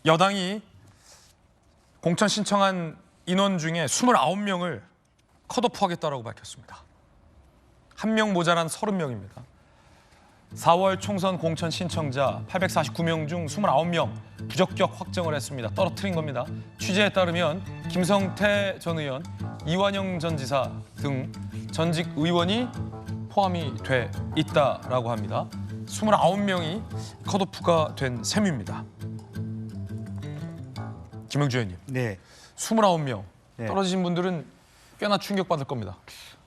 여당이 공천 신청한 인원 중에 29명을 컷오프하겠다라고 밝혔습니다. 한 명 모자란 30명입니다. 4월 총선 공천 신청자 849명 중 29명 부적격 확정을 했습니다. 떨어뜨린 겁니다. 취재에 따르면 김성태 전 의원, 이완영 전 지사 등 전직 의원이 포함이 돼 있다라고 합니다. 29명이 컷오프가 된 셈입니다. 김영주 의원님, 네. 29명 네. 떨어지신 분들은 꽤나 충격받을 겁니다.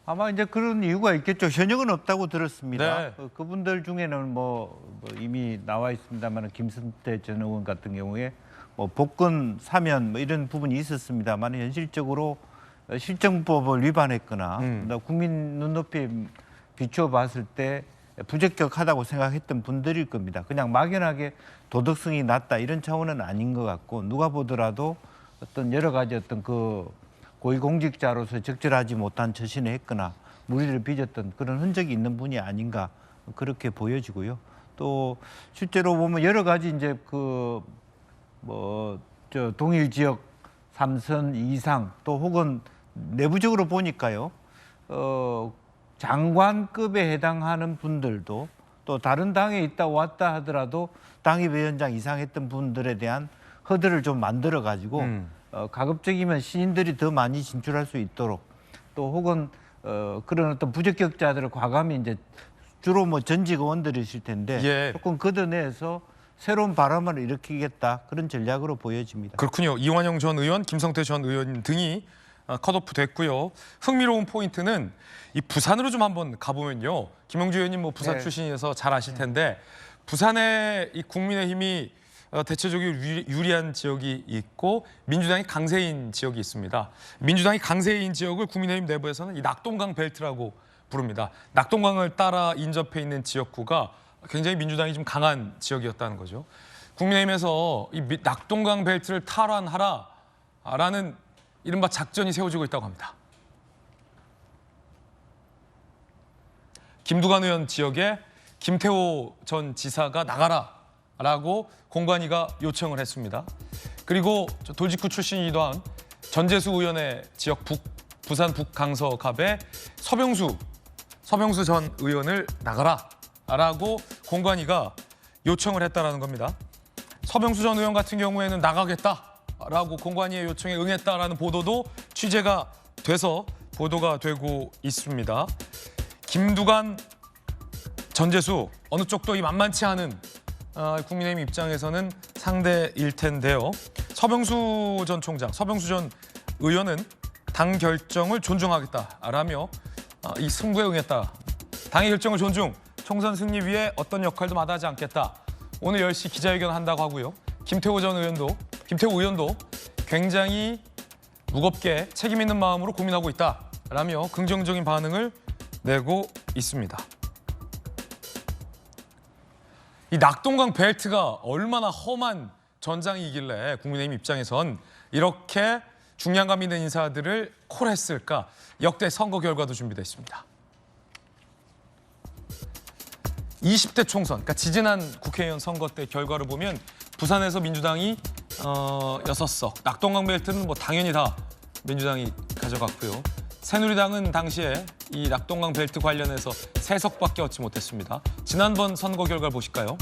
아마 이제 그런 이유가 있겠죠. 현역은 없다고 들었습니다. 네. 그분들 중에는 뭐 이미 나와 있습니다만 김선태 전 의원 같은 경우에 뭐 복권 사면 뭐 이런 부분이 있었습니다만 현실적으로 실정법을 위반했거나 국민 눈높이에 비추어 봤을 때 부적격하다고 생각했던 분들일 겁니다. 그냥 막연하게 도덕성이 낮다 이런 차원은 아닌 것 같고 누가 보더라도 어떤 여러 가지 어떤 그 고위공직자로서 적절하지 못한 처신을 했거나 무리를 빚었던 그런 흔적이 있는 분이 아닌가 그렇게 보여지고요. 또 실제로 보면 여러 가지 이제 동일 지역 3선 이상 또 혹은 내부적으로 보니까요. 장관급에 해당하는 분들도 또 다른 당에 있다 왔다 하더라도 당협위원장 이상 했던 분들에 대한 허들을 좀 만들어 가지고 가급적이면 신인들이 더 많이 진출할 수 있도록 또 혹은 그런 어떤 부적격자들을 과감히 이제 주로 뭐 전직 의원들이실 텐데 예. 조금 걷어내서 새로운 바람을 일으키겠다 그런 전략으로 보여집니다. 그렇군요. 이완영 전 의원, 김성태 전 의원 등이 컷오프 됐고요. 흥미로운 포인트는 이 부산으로 좀 한번 가보면요. 김영주 의원님 뭐 부산 네. 출신이어서 잘 아실 텐데 부산에 이 국민의힘이 대체적으로 유리한 지역이 있고 민주당이 강세인 지역이 있습니다. 민주당이 강세인 지역을 국민의힘 내부에서는 이 낙동강 벨트라고 부릅니다. 낙동강을 따라 인접해 있는 지역구가 굉장히 민주당이 좀 강한 지역이었다는 거죠. 국민의힘에서 이 낙동강 벨트를 탈환하라라는 이른바 작전이 세워지고 있다고 합니다. 김두관 의원 지역에 김태호 전 지사가 나가라라고 공관위가 요청을 했습니다. 그리고 돌직구 출신이기도 한 전재수 의원의 지역 부산 북강서갑에 서병수 전 의원을 나가라라고 공관위가 요청을 했다라는 겁니다. 서병수 전 의원 같은 경우에는 나가겠다라고 공관위의 요청에 응했다라는 보도도 취재가 돼서 보도가 되고 있습니다. 김두관, 전재수 어느 쪽도 이 만만치 않은 국민의힘 입장에서는 상대일 텐데요. 서병수 전 총장, 서병수 전 의원은 당 결정을 존중하겠다라며 이 승부에 응했다. 당의 결정을 존중, 총선 승리 위해 어떤 역할도 마다하지 않겠다. 오늘 10시 기자회견을 한다고 하고요. 김태호 의원도 굉장히 무겁게 책임 있는 마음으로 고민하고 있다라며 긍정적인 반응을 내고 있습니다. 이 낙동강 벨트가 얼마나 험한 전장이길래 국민의힘 입장에선 이렇게 중량감 있는 인사들을 콜했을까? 역대 선거 결과도 준비되어 있습니다. 20대 총선, 그러니까 지지난 국회의원 선거 때 결과를 보면 부산에서 민주당이 6석, 낙동강 벨트는 뭐 당연히 다 민주당이 가져갔고요. 새누리당은 당시에 이 낙동강 벨트 관련해서 3석밖에 얻지 못했습니다. 지난번 선거 결과를 보실까요?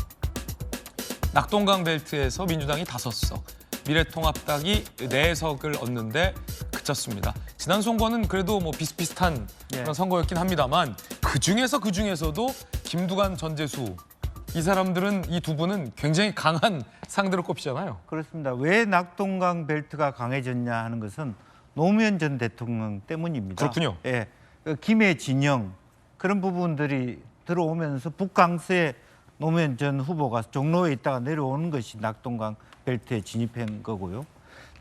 낙동강 벨트에서 민주당이 5석, 미래통합당이 4석을 얻는데 그쳤습니다. 지난 선거는 그래도 뭐 비슷비슷한 그런 선거였긴 합니다만 그 중에서도 김두관, 전재수 이 사람들은 이 두 분은 굉장히 강한 상대로 꼽히잖아요. 그렇습니다. 왜 낙동강 벨트가 강해졌냐 하는 것은 노무현 전 대통령 때문입니다. 그렇군요. 예, 김해 진영 그런 부분들이 들어오면서 북강서에 노무현 전 후보가 종로에 있다가 내려오는 것이 낙동강 벨트에 진입한 거고요.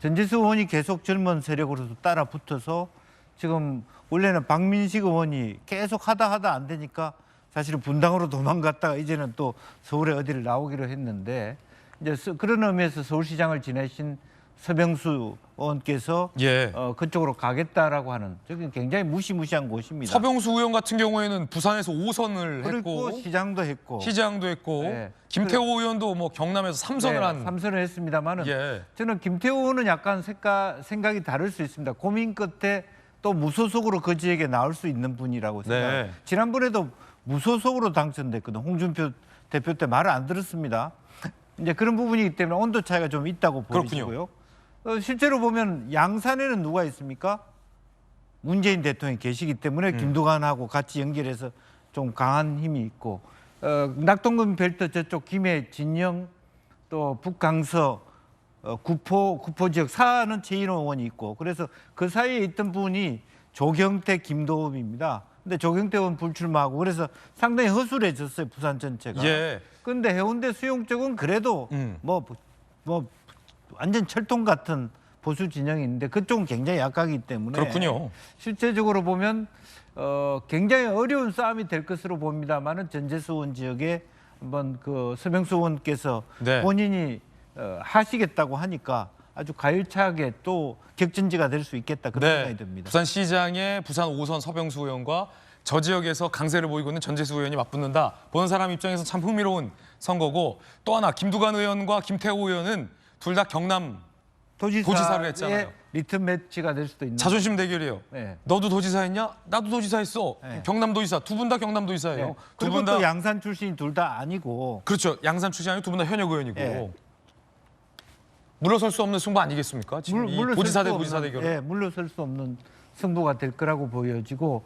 전재수 의원이 계속 젊은 세력으로서 따라 붙어서 지금 원래는 박민식 의원이 계속 하다 안 되니까 사실은 분당으로 도망갔다가 이제는 또 서울에 어디를 나오기로 했는데 이제 그런 의미에서 서울시장을 지내신 서병수 의원께서 예. 그쪽으로 가겠다라고 하는 저기 굉장히 무시무시한 곳입니다. 서병수 의원 같은 경우에는 부산에서 5선을 그리고 했고 시장도 했고 시장도 했고 네. 김태호 의원도 뭐 경남에서 3선을 한 3선을 했습니다만은 예. 저는 김태호 의원은 약간 생각이 다를 수 있습니다. 고민 끝에 또 무소속으로 그 지역에 나올 수 있는 분이라고 생각해요. 네. 지난번에도 무소속으로 당선됐거든. 홍준표 대표 때 말을 안 들었습니다. 이제 그런 부분이기 때문에 온도 차이가 좀 있다고 보이고요. 실제로 보면 양산에는 누가 있습니까? 문재인 대통령이 계시기 때문에 김두관하고 같이 연결해서 좀 강한 힘이 있고 낙동강 벨트 저쪽 김해, 진영 또 북강서 구포 지역 사는 최인호 의원이 있고 그래서 그 사이에 있던 분이 조경태, 김도읍입니다. 근데 조경태 의원 불출마하고 그래서 상당히 허술해졌어요 부산 전체가. 예. 근데 해운대 수용 쪽은 그래도 뭐 완전 철통 같은 보수 진영이 있는데 그쪽은 굉장히 약하기 때문에 그렇군요. 실제적으로 보면 굉장히 어려운 싸움이 될 것으로 봅니다만은 전재수 의원 지역에 한번 그 서병수 의원께서 네. 본인이 하시겠다고 하니까 아주 가열차게 또 격전지가 될 수 있겠다 그런 생각이 듭니다. 부산시장의 부산 5선 서병수 의원과 저 지역에서 강세를 보이고 있는 전재수 의원이 맞붙는다. 보는 사람 입장에서 참 흥미로운 선거고 또 하나 김두관 의원과 김태호 의원은 둘 다 경남 도지사를 했잖아요. 리턴 매치가 될 수도 있는. 자존심 대결이에요. 네. 너도 도지사 했냐? 나도 도지사 했어. 네. 경남도지사. 두 분 다 경남도지사예요. 네. 두 그리고 분 다 또 양산 출신이 둘 다 아니고. 그렇죠. 양산 출신 아니고 두 분 다 현역 의원이고. 네. 물러설 수 없는 승부 아니겠습니까? 지금 이 도지사 대 도지사 대결. 예, 물러설 수 없는 승부가 될 거라고 보여지고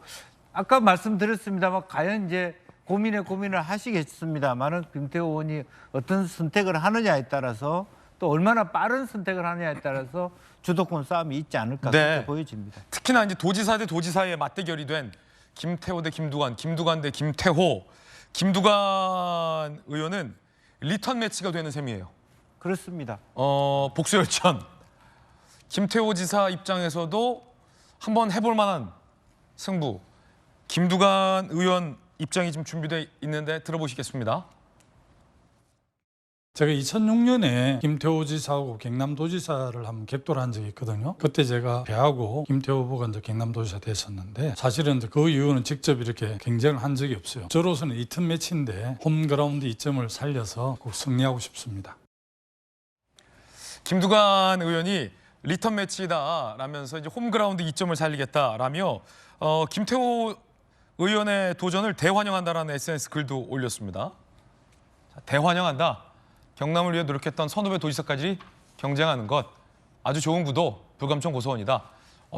아까 말씀드렸습니다만 과연 이제 고민을 하시겠습니다만은 김태호 의원이 어떤 선택을 하느냐에 따라서 또 얼마나 빠른 선택을 하느냐에 따라서 주도권 싸움이 있지 않을까 그렇게 보여집니다. 특히나 이제 도지사 대 도지사의 맞대결이 된 김태호 대 김두관, 김두관 대 김태호. 김두관 의원은 리턴 매치가 되는 셈이에요. 그렇습니다. 복수열전. 김태호 지사 입장에서도 한번 해볼 만한 승부. 김두관 의원 입장이 지금 준비되어 있는데 들어보시겠습니다. 제가 2006년에 김태호 지사하고 경남도지사를 한번 격돌한 적이 있거든요. 그때 제가 배하고 김태호 후보가 이제 경남도지사 됐었는데 사실은 그 이후는 직접 이렇게 경쟁을 한 적이 없어요. 저로서는 리턴 매치인데 홈그라운드 이점을 살려서 꼭 승리하고 싶습니다. 김두관 의원이 리턴 매치다라면서 이제 홈그라운드 이점을 살리겠다라며 김태호 의원의 도전을 대환영한다라는 SNS 글도 올렸습니다. 자, 대환영한다. 경남을 위해 노력했던 선후배 도지사까지 경쟁하는 것 아주 좋은 구도, 불감청 고소원이다.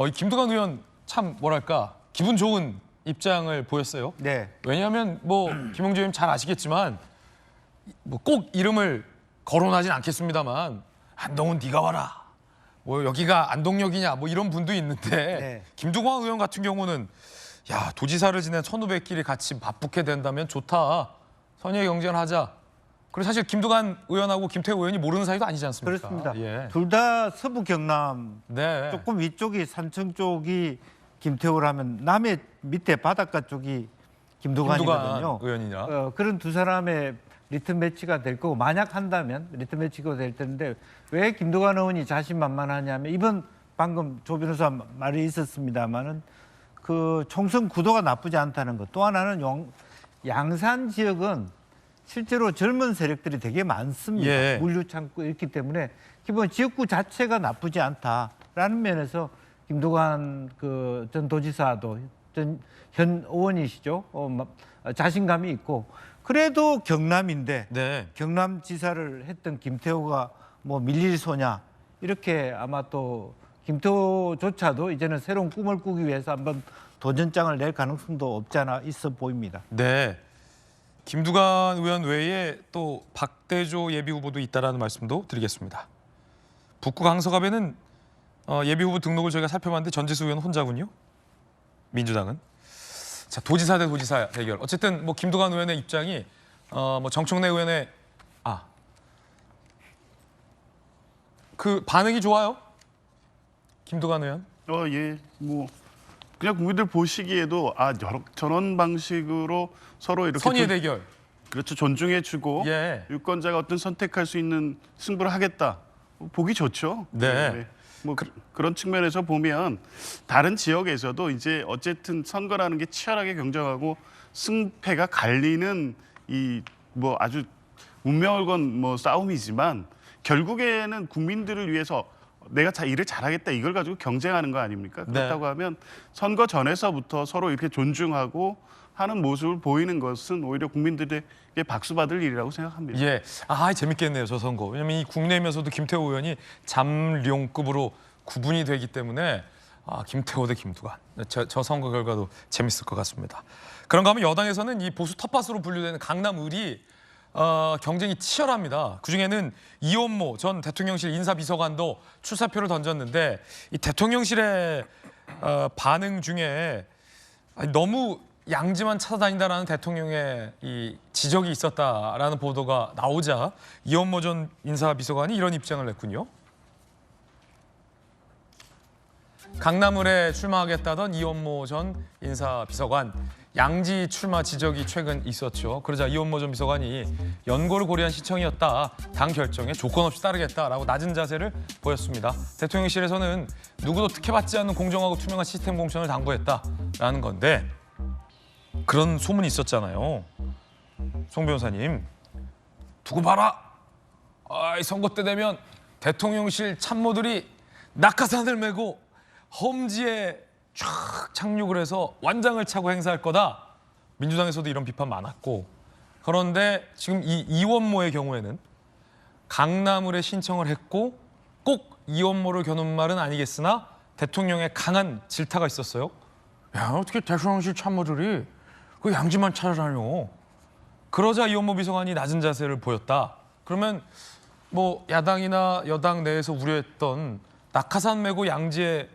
이 김두관 의원 참 뭐랄까 기분 좋은 입장을 보였어요. 네. 왜냐하면 뭐 김용재 의원 잘 아시겠지만 뭐 꼭 이름을 거론하진 않겠습니다만 안동은 네가 와라. 뭐 여기가 안동역이냐 뭐 이런 분도 있는데 네. 김두관 의원 같은 경우는 야 도지사를 지낸 선후배끼리 같이 맞붙게 된다면 좋다. 선의의 경쟁을 하자. 그리고 사실 김두관 의원하고 김태호 의원이 모르는 사이도 아니지 않습니까? 그렇습니다. 예. 둘 다 서부 경남 네. 조금 위쪽이 산청 쪽이 김태호라면 남해 밑에 바닷가 쪽이 김두관이거든요. 김두관 의원이냐? 그런 두 사람의 리턴 매치가 될 거고 만약 한다면 리턴 매치가 될 텐데 왜 김두관 의원이 자신만만하냐면 이번 방금 조 변호사 말이 있었습니다마는 그 총선 구도가 나쁘지 않다는 것. 또 하나는 양산 지역은 실제로 젊은 세력들이 되게 많습니다. 예. 물류 창고 있기 때문에 기본 지역구 자체가 나쁘지 않다라는 면에서 김두관 그 전 도지사도 현 의원이시죠. 자신감이 있고 그래도 경남인데 네. 경남지사를 했던 김태호가 뭐 밀릴 소냐 이렇게 아마 또 김태호조차도 이제는 새로운 꿈을 꾸기 위해서 한번 도전장을 낼 가능성도 없지 않아 있어 보입니다. 네. 김두관 의원 외에 또 박대조 예비후보도 있다라는 말씀도 드리겠습니다. 북구 강서갑에는 예비후보 등록을 저희가 살펴봤는데 전재수 의원 혼자군요. 민주당은. 자 도지사 대 도지사 대결. 어쨌든 뭐 김두관 의원의 입장이 뭐 정청래 의원의 그 반응이 좋아요. 김두관 의원. 예. 뭐 그냥 국민들 보시기에도 저런 방식으로 서로 이렇게 선의의 대결. 그렇죠. 존중해주고 예. 유권자가 어떤 선택할 수 있는 승부를 하겠다. 보기 좋죠. 네. 뭐 그런 측면에서 보면 다른 지역에서도 이제 어쨌든 선거라는 게 치열하게 경쟁하고 승패가 갈리는 이 뭐 아주 운명을 건 뭐 싸움이지만 결국에는 국민들을 위해서 내가 일을 잘하겠다 이걸 가지고 경쟁하는 거 아닙니까? 그렇다고 하면 선거 전에서부터 서로 이렇게 존중하고 하는 모습을 보이는 것은 오히려 국민들에게 박수 받을 일이라고 생각합니다. 예, 재밌겠네요 저 선거. 왜냐면 이 국내면서도 김태호 의원이 잠룡급으로 구분이 되기 때문에 김태호 대 김두관. 저 선거 결과도 재밌을 것 같습니다. 그런가 하면 여당에서는 이 보수 텃밭으로 분류되는 강남을이 경쟁이 치열합니다. 그중에는 이원모 전 대통령실 인사비서관도 출사표를 던졌는데 이 대통령실의 반응 중에 너무 양지만 찾아다닌다라는 대통령의 이 지적이 있었다라는 보도가 나오자 이원모 전 인사비서관이 이런 입장을 냈군요. 강남을에 출마하겠다던 이원모 전 인사비서관 양지 출마 지적이 최근 있었죠. 그러자 이원모 전 비서관이 연고를 고려한 시청이었다. 당 결정에 조건 없이 따르겠다라고 낮은 자세를 보였습니다. 대통령실에서는 누구도 특혜받지 않는 공정하고 투명한 시스템 공천을 당부했다라는 건데 그런 소문이 있었잖아요. 송 변호사님. 두고 봐라. 선거 때 되면 대통령실 참모들이 낙하산을 메고 험지에 쫙 착륙을 해서 완장을 차고 행사할 거다. 민주당에서도 이런 비판 많았고 그런데 지금 이 이원모의 경우에는 강남을에 신청을 했고 꼭 이원모를 겨눈 말은 아니겠으나 대통령의 강한 질타가 있었어요. 야 어떻게 대통령실 참모들이 그 양지만 찾아다녀. 그러자 이원모 비서관이 낮은 자세를 보였다. 그러면 뭐 야당이나 여당 내에서 우려했던 낙하산 메고 양지에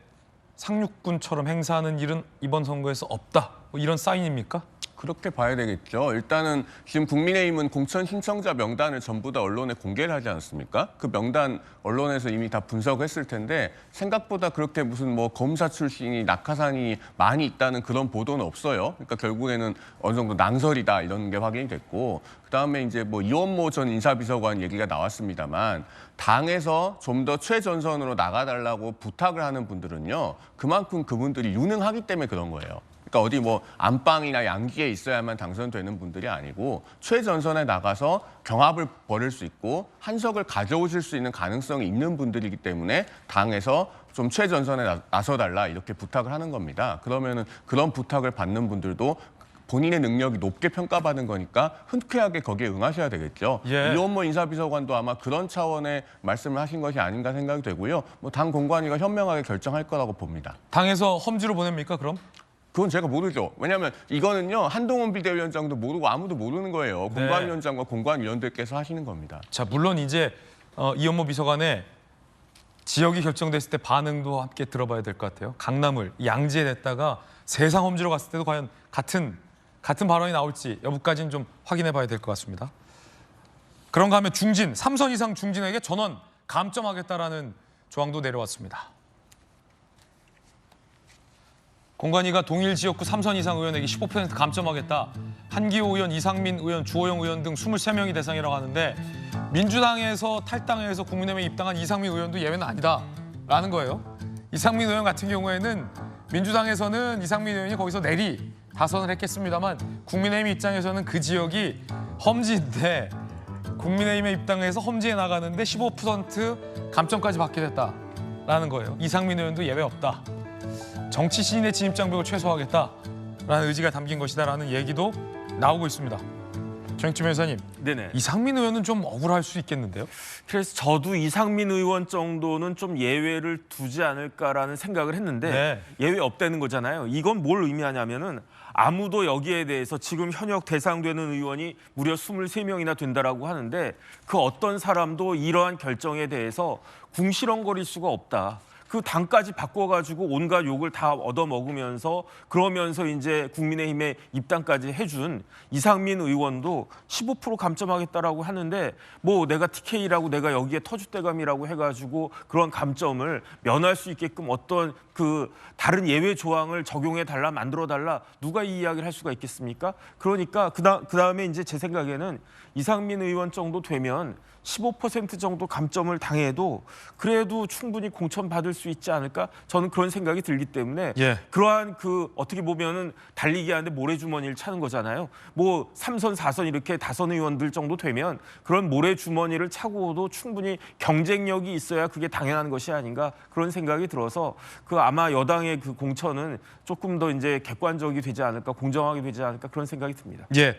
상륙군처럼 행사하는 일은 이번 선거에서 없다. 뭐 이런 사인입니까? 그렇게 봐야 되겠죠. 일단은 지금 국민의힘은 공천 신청자 명단을 전부 다 언론에 공개를 하지 않습니까? 그 명단 언론에서 이미 다 분석했을 텐데 생각보다 그렇게 무슨 뭐 검사 출신이 낙하산이 많이 있다는 그런 보도는 없어요. 그러니까 결국에는 어느 정도 낭설이다 이런 게 확인이 됐고 그다음에 이제 뭐 이원모 전 인사비서관 얘기가 나왔습니다만 당에서 좀 더 최전선으로 나가달라고 부탁을 하는 분들은요. 그만큼 그분들이 유능하기 때문에 그런 거예요. 그러니까 어디 뭐 안방이나 양기에 있어야만 당선되는 분들이 아니고 최전선에 나가서 경합을 벌일 수 있고 한석을 가져오실 수 있는 가능성이 있는 분들이기 때문에 당에서 좀 최전선에 나서달라 이렇게 부탁을 하는 겁니다. 그러면은 그런 부탁을 받는 분들도 본인의 능력이 높게 평가받은 거니까 흔쾌하게 거기에 응하셔야 되겠죠. 예. 이원모 인사비서관도 아마 그런 차원의 말씀을 하신 것이 아닌가 생각이 되고요. 뭐 당 공관위가 현명하게 결정할 거라고 봅니다. 당에서 험지로 보냅니까 그럼? 그건 제가 모르죠. 왜냐하면 이거는요. 한동훈 비대위원장도 모르고 아무도 모르는 거예요. 네. 공관위원장과 공관위원들께서 하시는 겁니다. 자 물론 이제 이원모 비서관의 지역이 결정됐을 때 반응도 함께 들어봐야 될 것 같아요. 강남을 양지에 냈다가 세상 험지로 갔을 때도 과연 같은 발언이 나올지 여부까지는 좀 확인해 봐야 될 것 같습니다. 그런가 하면 중진, 3선 이상 중진에게 전원 감점하겠다라는 조항도 내려왔습니다. 공관위가 동일 지역구 3선 이상 의원에게 15% 감점하겠다. 한기호 의원, 이상민 의원, 주호영 의원 등 23명이 대상이라고 하는데 민주당에서 탈당해서 국민의힘에 입당한 이상민 의원도 예외는 아니다라는 거예요. 이상민 의원 같은 경우에는 민주당에서는 이상민 의원이 거기서 내리 다선을 했겠습니다만 국민의힘 입장에서는 그 지역이 험지인데 국민의힘에 입당해서 험지에 나가는데 15% 감점까지 받게 됐다라는 거예요. 이상민 의원도 예외 없다. 정치 신인의 진입 장벽을 최소화하겠다라는 의지가 담긴 것이다라는 얘기도 나오고 있습니다. 정익주 변호사님, 네네. 이상민 의원은 좀 억울할 수 있겠는데요? 그래서 저도 이상민 의원 정도는 좀 예외를 두지 않을까라는 생각을 했는데 네. 예외 없다는 거잖아요. 이건 뭘 의미하냐면은 아무도 여기에 대해서 지금 현역 대상되는 의원이 무려 23명이나 된다라고 하는데 그 어떤 사람도 이러한 결정에 대해서 궁시렁거릴 수가 없다. 그 당까지 바꿔가지고 온갖 욕을 다 얻어먹으면서 그러면서 이제 국민의힘에 입당까지 해준 이상민 의원도 15% 감점하겠다라고 하는데 뭐 내가 TK라고 내가 여기에 터줏대감이라고 해가지고 그런 감점을 면할 수 있게끔 어떤 그 다른 예외 조항을 적용해 달라 만들어 달라 누가 이 이야기를 할 수가 있겠습니까? 그러니까 그다음에 이제 제 생각에는 이상민 의원 정도 되면 15% 정도 감점을 당해도 그래도 충분히 공천받을 수 있지 않을까? 저는 그런 생각이 들기 때문에 예. 그러한 그 어떻게 보면은 달리기 하는데 모래주머니를 차는 거잖아요. 뭐 3선, 4선 이렇게 다선 의원들 정도 되면 그런 모래주머니를 차고도 충분히 경쟁력이 있어야 그게 당연한 것이 아닌가 그런 생각이 들어서 그 아마 여당의 그 공천은 조금 더 이제 객관적이 되지 않을까, 공정하게 되지 않을까 그런 생각이 듭니다. 예.